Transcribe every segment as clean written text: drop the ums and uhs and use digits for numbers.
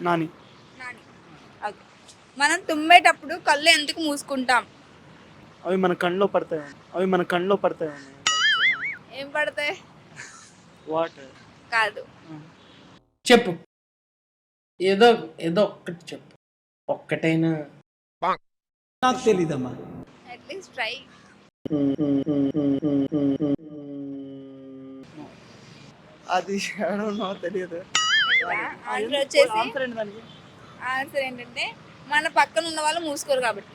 Nani. Nani. Okay. మనం తుమ్మేటప్పుడు కళ్ళు ఎందుకు మూసుకుంటాం? అవి మన కళ్ళలో పడతాయి. ఏం పడతాయి? వాటర్. కాదు. చెప్పు, ఏదో ఏదో ఒక్కటి చెప్పు, ఒక్కటైనా. నాకు తెలీదమ్మా. At least try. అది తెలియదు. ఆన్సర్ వచ్చేసి ఆన్సర్ ఏంటి దానికి? ఆన్సర్ ఏంటంటే మన పక్కన ఉన్న వాళ్ళు మూసుకోరు కాబట్టి.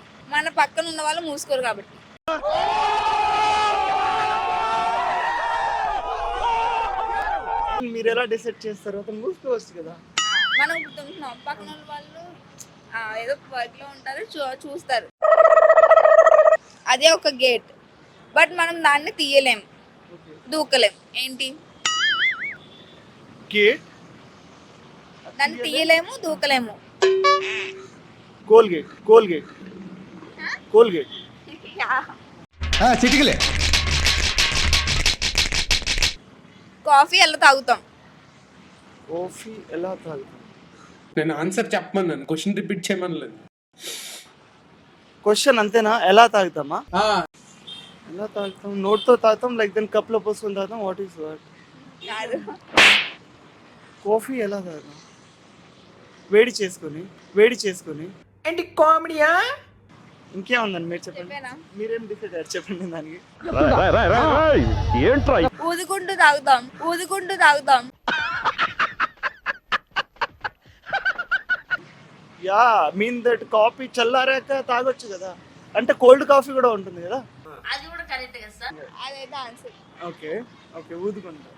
మీరు ఎలా డిసైడ్ చేస్తారు? అతను మూసుకోవచ్చు కదా. మనం గుర్తుంటున్నాం, పక్కన ఉన్న వాళ్ళు ఏదో వర్క్ లో ఉంటారు, చూస్తారు. అదే ఒక గేట్, బట్ మనం దాన్ని తీయలేం, దూకలేం. ఏంటి? గేట్. దాన్ని తీయలేము, దూకలేము. కోల్గేట్. చిటికలే. కాఫీ ఎలా తాగుతాం? కాఫీ ఎలా తాగుతాం? నేను ఆన్సర్ చెప్పమన్నాను, క్వశ్చన్ రిపీట్ చేయమనలేదు. క్వశ్చన్ అంతేనా? ఎలా తాగుతామా? ఆ, ఎలా తాగుతాం? నోట్తో తాగుతాం, లైక్ దాన్ని కప్లో పోసుకొని తాగుతాం. What is what? కాదు. కాఫీ ఎలా తాగుతాం? వేడి చేసుకొని. ఏంటి కామెడీయా? ఇంకేముందండి మీరు చెప్పండి. చెప్పేనా? మీరేం డిసైడ్ అయ్యారు చెప్పండి దానికి. ఊదుకుంటూ తాగుతాం. యా మీన్ దట్ కాఫీ చల్లారాక తాగొచ్చు కదా, అంటే కోల్డ్ కాఫీ కూడా ఉంటుంది కదా. అదైతే ఆన్సర్. ఓకే ఊదుకుంటా.